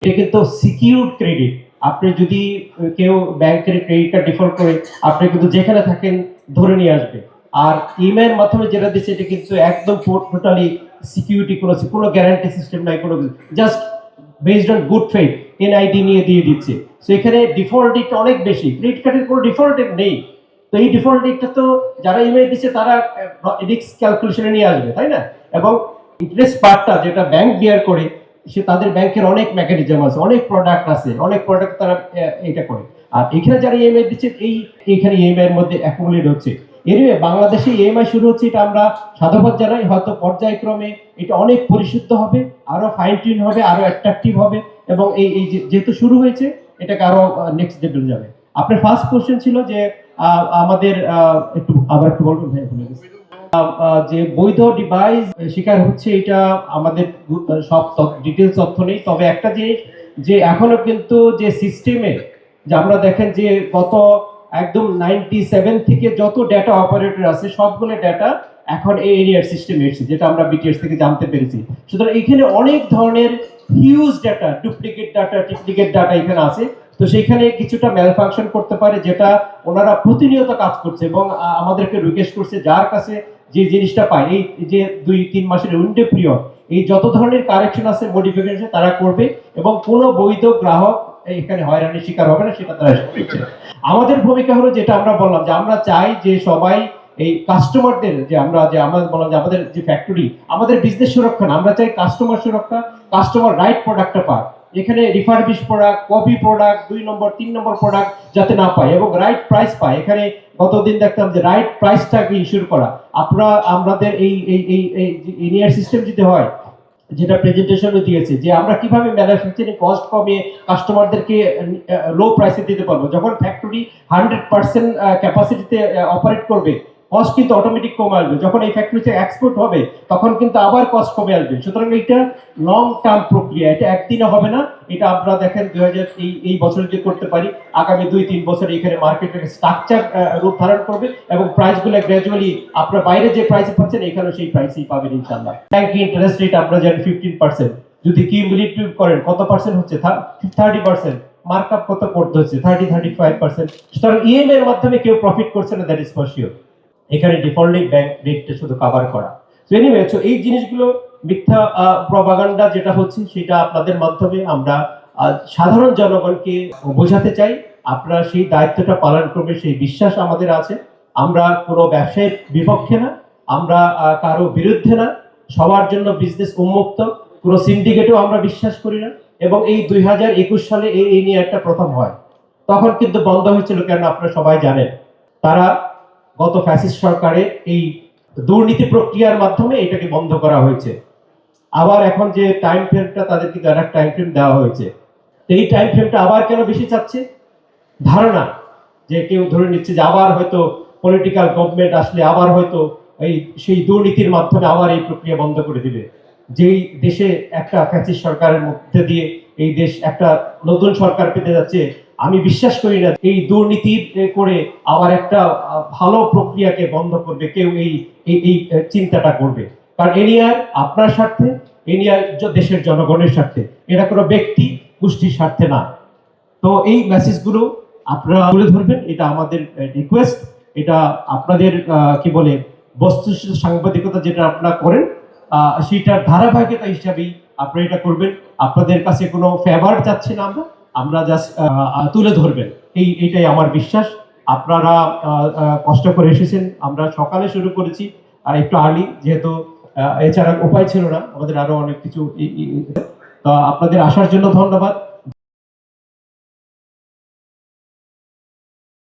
এটা কিন্তু secured credit. আপনি যদি কেউ ব্যাংকের ক্রেডিট কার্ড ডিফল্ট করে আপনি কিন্তু যেখানে থাকেন ধরে নিয়ে আসবে। আর ইএমআই এর মাধ্যমে যেটা দিচ্ছে এটা কিন্তু একদম টোটালি সিকিউরিটি, কোনো গ্যারান্টি সিস্টেম নাই, কোনো just based on good faith NID নিয়ে দিয়ে দিচ্ছে। সো এখানে ডিফল্ট রেট অনেক বেশি, ক্রেডিট কার্ডের কোনো ডিফল্ট রেট নেই। তো এই ডিফল্ট রেটটা তো যারা ইএমআই দিচ্ছে তারা রিস্ক ক্যালকুলেশনে নিয়ে আসবে, তাই না? এবং ইন্টারেস্ট পার্টটা যেটা ব্যাংক বিয়ার করে, সে তাদের ব্যাংকের অনেক মেকানিজম আছে, অনেক প্রোডাক্ট আছে, অনেক প্রোডাক্ট তারা এটা করে। আর এখানে যারা ইএমআই দিচ্ছে এইখানে ইএমআই এর মধ্যে অ্যাকুমুলেট হচ্ছে। এনিওয়ে বাংলাদেশে ইএমআই শুরু হচ্ছে, এটা আমরা সাধুবাদ জানাই। হয়তো পর্যায়ক্রমে এটা অনেক পরিশুদ্ধ হবে, আরো ফাইন টিউন হবে, আরো অ্যাট্রাকটিভ হবে, এবং এই যেহেতু শুরু হয়েছে এটাকে আরো নেক্সট লেভেল যাবে। আপনার ফার্স্ট কোশ্চেন ছিল যে আমাদের একটু বলবেন ভাই, ভুলে গেছি। যে বৈধ ডিভাইস শিকার হচ্ছে, এটা আমাদের সব ডিটেলস তথ্য নেই। তবে একটা জিনিস, যে এখনো কিন্তু যে সিস্টেমে যে আমরা দেখেন যে গত একদম 97 থেকে যত ডেটা অপারেটর আছে সবগুলো ডেটা এখন এই এরিয়ার সিস্টেমে এসেছে, যেটা আমরা বিটিএস থেকে জানতে পেরেছি। সুতরাং এখানে অনেক ধরনের হিউজ ডাটা, ডুপ্লিকেট ডাটা এখানে আছে। তো সেখানে কিছুটা ম্যালফাংশন করতে পারে, যেটা ওনারা প্রতিনিয়ত কাজ করছে এবং আমাদেরকে রিকোয়েস্ট করছে যার কাছে যে জিনিসটা পায়, এই যে 2-3 মাসের উইন্ডো পিরিয়ড, এই যত ধরনের কারেকশন আছে, মডিফিকেশন তারা করবে এবং কোনো বৈধ গ্রাহক এখানে হয়রানির শিকার হবে না, সেটা তারা করছে। আমাদের ভূমিকা হলো যেটা আমরা বললাম, যে আমরা চাই যে সবাই এই কাস্টমারদের, যে আমরা বললাম যে আমাদের যে ফ্যাক্টরি, আমাদের বিজনেস সুরক্ষা না, আমরা চাই কাস্টমার সুরক্ষা, কাস্টমার রাইট প্রোডাক্টটা পায়। এখানে রিফারবিশ প্রোডাক্ট, কপি প্রোডাক্ট, 2 নম্বর 3 নম্বর প্রোডাক্ট যাতে না পায় এবং রাইট প্রাইস পায়। এখানে গতদিন দেখতাম যে রাইট প্রাইসটাকে ইনশিওর করা। আমাদের এই ইনিয়ার সিস্টেম যদি হয়, যেটা প্রেজেন্টেশনও দিয়েছে, যে আমরা কিভাবে ম্যানুফ্যাকচারিং কস্ট কমিয়ে কাস্টমারদেরকে লো প্রাইসে দিতে পারবো। যখন ফ্যাক্টরি 100% ক্যাপাসিটিতে অপারেট করবে, কস্ট কিন্তু অটোমেটিক কমে আসবে। যখন এই ফ্যাক্টরিতে এক্সপোর্ট হবে তখন কিন্তু আবার কস্ট কমে আসবে। সুতরাং এটা লং টার্ম প্রক্রিয়া, এটা একদিনে হবে না। এটা আমরা দেখেন এই বছর যদি করতে পারি, আগামী 2-3 বছর এখানে মার্কেটের স্ট্রাকচার রূপ ধারণ করবে এবং প্রাইসগুলো গ্র্যাজুয়ালি আপনার বাইরে যে প্রাইসে পাচ্ছেন এখানেও সেই প্রাইসেই পাবেন ইনশাআল্লাহ। ব্যাংক ইন্টারেস্ট রেট আমরা জানি 15%, যদি কিউমুলেটিভ করেন কত পার্সেন্ট হচ্ছে? 30%। মার্কআপ কত করতে হচ্ছে? 30-35%। সুতরাং ইএমআই এর মাধ্যমে কেউ প্রফিট করছে না, দ্যাট ইজ ফর শিওর। এখানে ডিফল্ট ব্যাংক রেটটা শুধু কভার করা। সো এনিওয়ে, সো এই জিনিসগুলো মিথ্যা প্রপাগান্ডা যেটা হচ্ছে, সেটা আপনাদের মাধ্যমে আমরা সাধারণ জনগণকে বোঝাতে চাই। আপনারা সেই দায়িত্বটা পালন করবে, সেই বিশ্বাস আমাদের আছে। আমরা কোনো ব্যবসায়ের বিপক্ষে না, আমরা কারো বিরুদ্ধে না, সবার জন্য বিজনেস উন্মুক্ত। কোনো সিন্ডিকেটও আমরা বিশ্বাস করি না। এবং এই 2021 সালে এই নিয়ে একটা প্রথম হয়, তখন কিন্তু বন্ধ হয়েছিল কেন আপনারা সবাই জানেন। তারা গত ফ্যাসিস্ট সরকারের এই দুর্নীতি প্রক্রিয়ার মাধ্যমে এটাকে বন্ধ করা হয়েছে। আবার এখন যে টাইম ফ্রেমটা তাদেরকে একটা টাইম ফ্রেম দেওয়া হয়েছে, এই টাইম ফ্রেমটা আবার কেন বেশি চাচ্ছে? ধারণা যে কেউ ধরে নিচ্ছে যে আবার হয়তো পলিটিক্যাল গভর্নমেন্ট আসলে আবার হয়তো সেই দুর্নীতির মাধ্যমে আবার এই প্রক্রিয়া বন্ধ করে দিবে। যেই দেশে একটা ফ্যাসিস্ট সরকারের মধ্যে দিয়ে এই দেশ একটা নতুন সরকার পেতে যাচ্ছে, আমি বিশ্বাস করি না এই দুর্নীতি করে আবার একটা ভালো প্রক্রিয়াকে বন্ধ করবে কেউ, এই চিন্তাটা করবে। কারণ এনিয়ার আপনার স্বার্থে, এনিয়ার দেশের জনগণের স্বার্থে, এটা কোনো ব্যক্তি গোষ্ঠীর স্বার্থে না। তো এই মেসেজগুলো আপনারা তুলে ধরবেন, এটা আমাদের রিকোয়েস্ট। এটা আপনাদের কি বলে বস্তুনিষ্ঠ সাংবাদিকতা যেটা আপনারা করেন, সেটার ধারাবাহিকতা হিসাবেই আপনারা এটা করবেন। আপনাদের কাছে কোনো ফেভার চাচ্ছি না আমরা জাস্ট তুলে ধরবেন, এইটাই আমার বিশ্বাস। আপনারা কষ্ট করে এসেছেন, আমরা সকালে শুরু করেছি একটু আর্লি, যেহেতু এছাড়া উপায় ছিল না, আমাদের আরো অনেক কিছু। তো আপনাদের আসার জন্য ধন্যবাদ।